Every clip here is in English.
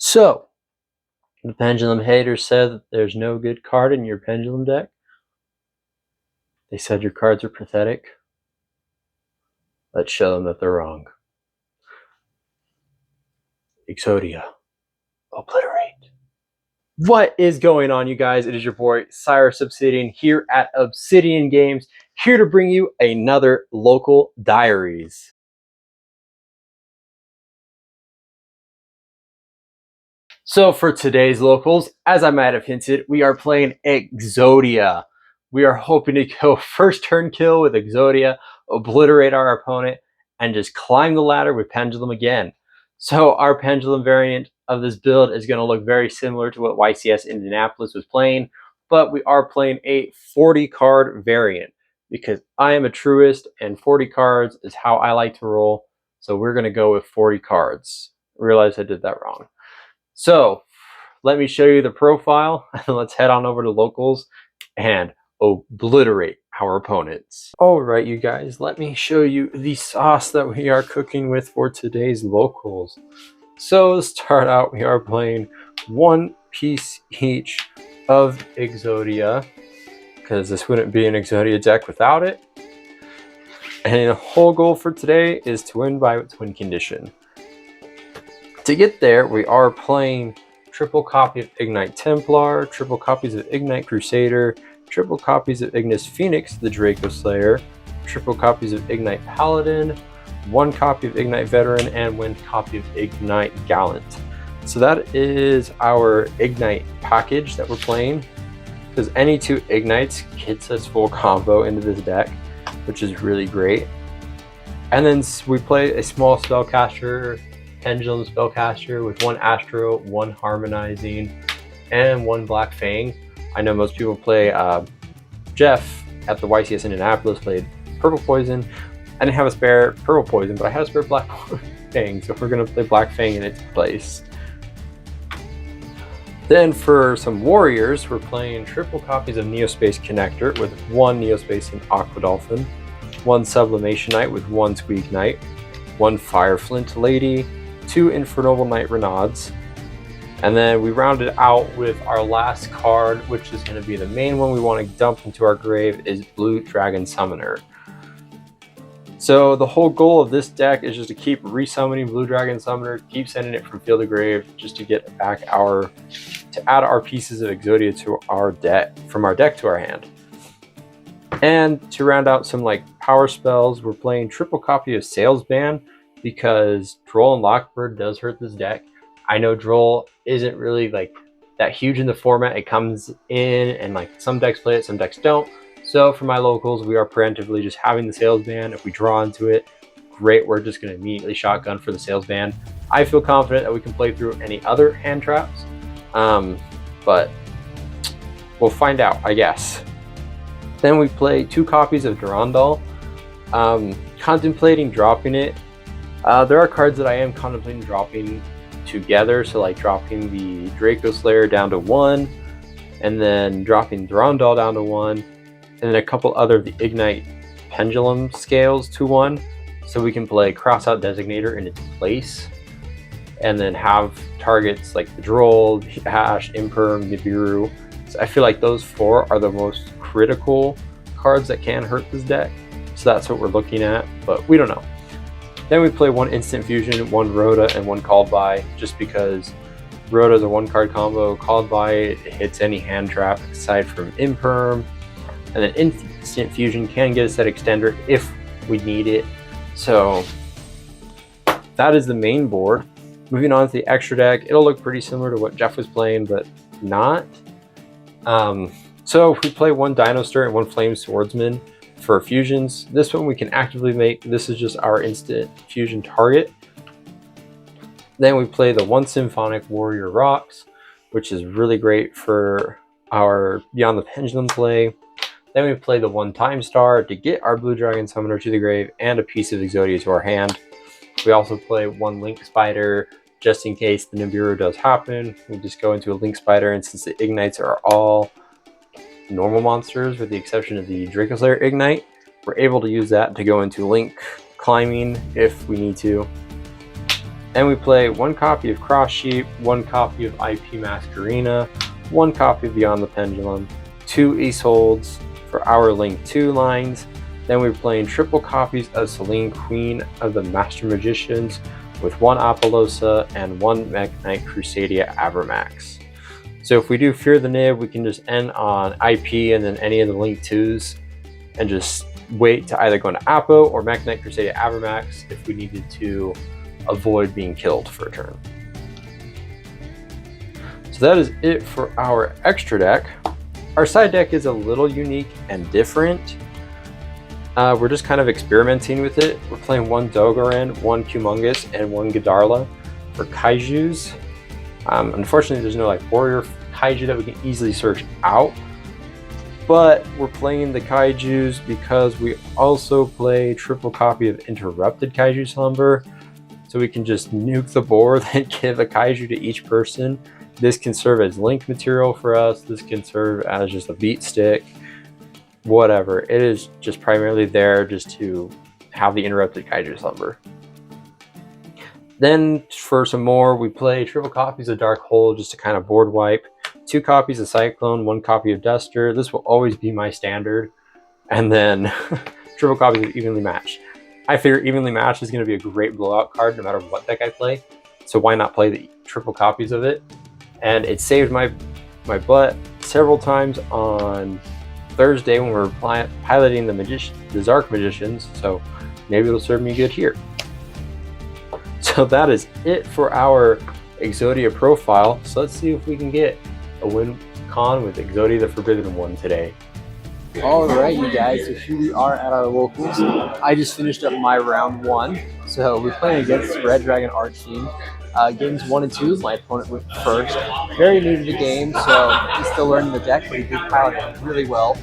So, the Pendulum haters said that there's no good card in your Pendulum deck. They said your cards are pathetic. Let's show them that they're wrong. Exodia. Obliterate. What is going on, you guys? It is your boy, Cyrus Obsidian, here at Obsidian Games, here to bring you another local diaries. So for today's locals, as I might have hinted, we are playing Exodia. We are hoping to go first turn kill with Exodia, obliterate our opponent, and just climb the ladder with Pendulum again. So our Pendulum variant of this build is going to look very similar to what YCS Indianapolis was playing, but we are playing a 40 card variant because I am a truist and 40 cards is how I like to roll. So we're going to go with 40 cards. I realized I did that wrong. So let me show you the profile and let's head on over to locals and obliterate our opponents. All right, you guys, let me show you the sauce that we are cooking with for today's locals. So to start out, we are playing one piece each of Exodia because this wouldn't be an Exodia deck without it. And the whole goal for today is to win by win condition. To get there, we are playing triple copy of Ignite Templar, triple copies of Ignite Crusader, triple copies of Ignis Phoenix, the Draco Slayer, triple copies of Ignite Paladin, one copy of Ignite Veteran, and one copy of Ignite Gallant. So that is our Ignite package that we're playing, because any two Ignites gets us full combo into this deck, which is really great. And then we play a small spellcaster, Pendulum spellcaster with one Astro, one Harmonizing, and one Black Fang. I know most people play Jeff at the YCS Indianapolis played Purple Poison. I didn't have a spare Purple Poison, but I had a spare Black Fang, so we're going to play Black Fang in its place. Then for some warriors, we're playing triple copies of Neospace Connector with one Neospace and Aqua Dolphin, one Sublimation Knight with one Squeak Knight, one Fire Flint Lady, two Infernoble Knight Renauds, and then we rounded out with our last card, which is going to be the main one we want to dump into our grave, is Blue Dragon Summoner. So the whole goal of this deck is just to keep resummoning Blue Dragon Summoner, keep sending it from field to grave, just to get back to add our pieces of Exodia to our deck, from our deck to our hand. And to round out some like power spells, we're playing triple copy of Salesman, because Droll and Lockbird does hurt this deck. I know Droll isn't really like that huge in the format. It comes in and like some decks play it, some decks don't. So for my locals, we are preemptively just having the Salesman. If we draw into it, great. We're just going to immediately shotgun for the Salesman. I feel confident that we can play through any other hand traps, but we'll find out, I guess. Then we play two copies of Durandal. Contemplating dropping it. There are cards that I am contemplating dropping together, so like dropping the Draco Slayer down to 1, and then dropping Durandal down to 1, and then a couple other of the Ignite Pendulum scales to 1, so we can play Crossout Designator in its place, and then have targets like the Droll, the Ash, Imperm, Nibiru. So I feel like those four are the most critical cards that can hurt this deck, so that's what we're looking at, but we don't know. Then we play one Instant Fusion, one Rhoda, and one Called By, just because Rhoda is a one-card combo. Called By, it hits any hand trap aside from Imperm. And then Instant Fusion can get us that extender if we need it. So that is the main board. Moving on to the extra deck, it'll look pretty similar to what Jeff was playing, but not. So we play one Dino Stir and one Flame Swordsman for fusions. This one we can actively make. This is just our instant fusion target. Then we play the one Symphonic Warrior Rocks, which is really great for our Beyond the Pendulum play. Then we play the one Time Star to get our Blue Dragon Summoner to the grave and a piece of Exodia to our hand. We also play one Link Spider just in case the Nibiru does happen. We just go into a Link Spider, and since the Ignites are all normal monsters with the exception of the Draco Slayer Ignite, we're able to use that to go into Link climbing if we need to. Then we play 1 copy of Cross Sheep, 1 copy of IP Masquerena, 1 copy of Beyond the Pendulum, 2 Isoldes for our Link 2 lines. Then we're playing triple copies of Selene, Queen of the Master Magicians, with 1 Apollosa and 1 Mech Knight Crusadia Avermax. So if we do Fear the Nib, we can just end on IP and then any of the Link 2s and just wait to either go into Apo or Mech Knight Crusadia Avermax if we needed to avoid being killed for a turn. So that is it for our extra deck. Our side deck is a little unique and different. We're just kind of experimenting with it. We're playing 1 Dogoran, 1 Humongous, and 1 Godarla for Kaijus. Unfortunately, there's no warrior Kaiju that we can easily search out. But we're playing the Kaijus because we also play triple copy of Interrupted Kaiju Slumber. So we can just nuke the board and give a Kaiju to each person. This can serve as link material for us. This can serve as just a beat stick. Whatever. It is just primarily there just to have the Interrupted Kaiju Slumber. Then for some more, we play triple copies of Dark Hole just to kind of board wipe. 2 copies of Cyclone, 1 copy of Duster. This will always be my standard. And then triple copies of Evenly Matched. I figure Evenly Matched is going to be a great blowout card no matter what deck I play. So why not play the triple copies of it? And it saved my butt several times on Thursday when we were piloting the Zark Magicians. So maybe it'll serve me good here. So that is it for our Exodia profile. So let's see if we can get a win con with Exodia the Forbidden One today. Alright, you guys, so here we are at our locals. I just finished up my round 1. So we're playing against Red Dragon Archfiend. Games 1 and 2, my opponent went first. Very new to the game, so he's still learning the deck, but he did pilot it really well.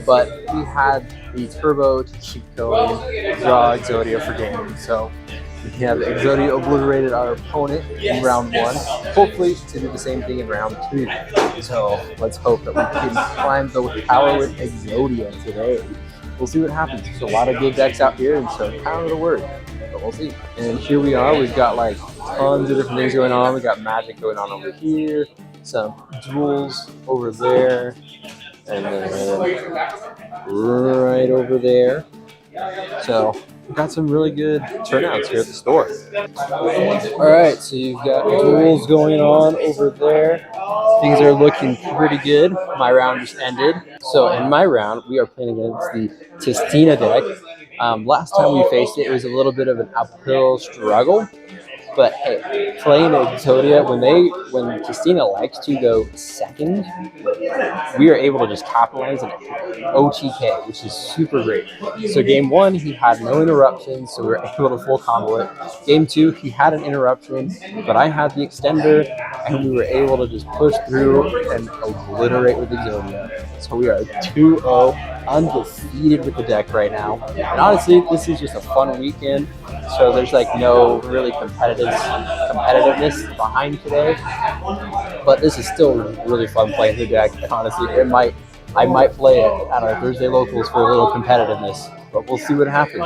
But we had the turbo to keep going, draw Exodia for game. So we have Exodia obliterated our opponent in round 1. Hopefully to do the same thing in round 2. So let's hope that we can climb the tower with Exodia today. We'll see what happens. There's a lot of good decks out here, and so kind of it'll work. But we'll see. And here we are. We've got tons of different things going on. We got magic going on over here, some duels over there, and then right over there. So we've got some really good turnouts here at the store. Alright, so you've got duels going on over there. Things are looking pretty good. My round just ended. So in my round, we are playing against the Tistina deck. Last time we faced it, it was a little bit of an uphill struggle. But hey, playing Exodia, when Tistina likes to go second, we are able to just capitalize on OTK, which is super great. So game 1, he had no interruptions, so we were able to full combo it. Game 2, he had an interruption, but I had the extender, and we were able to just push through and obliterate with Exodia. So we are 2-0, undefeated with the deck right now. And honestly, this is just a fun weekend. So there's no really competitiveness behind today, but this is still really fun playing the deck. And honestly, I might play it at our Thursday locals for a little competitiveness, but we'll see what happens.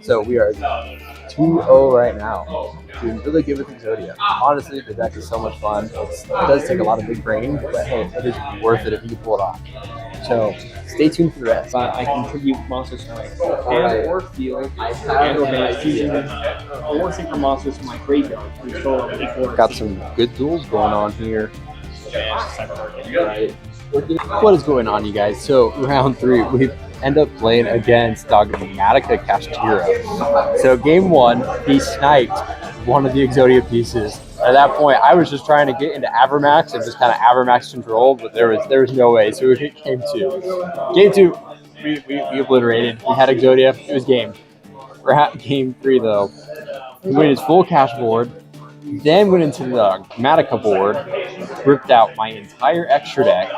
So we are 2-0 right now, doing really good with Exodia. Honestly, the deck is so much fun. It does take a lot of big brain, but hey, it is worth it if you can pull it off. So stay tuned for the rest. I contribute monsters to my hand or field, and organize fusion or synchro monsters to my graveyard. Got some good duels going on here. What is going on, you guys? So round 3, we end up playing against Dogmatica Castira. So game 1, he sniped one of the Exodia pieces. At that point, I was just trying to get into Avermax and just kind of Avermax control, but there was no way. So we hit game 2. Game 2, we obliterated. We had Exodia. It was game. We're at game 3 though. We went his full cash board, then went into the Dogmatica board, ripped out my entire extra deck,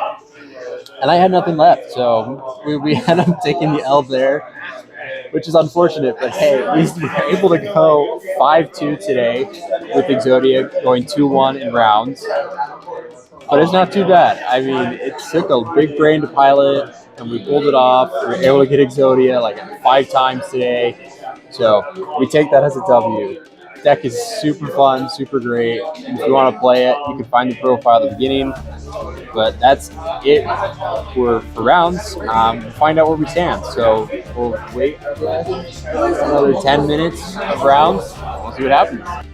and I had nothing left. So we ended up taking the L there, which is unfortunate, but hey, at least we were able to go 5-2 today with Exodia, going 2-1 in rounds. But it's not too bad. I mean, it took a big brain to pilot, and we pulled it off. We were able to get Exodia 5 times today. So we take that as a W. deck is super fun, super great. And if you want to play it, you can find the profile at the beginning. But that's it for rounds. We'll find out where we stand. So we'll wait, I guess, another 10 minutes of rounds. We'll see what happens.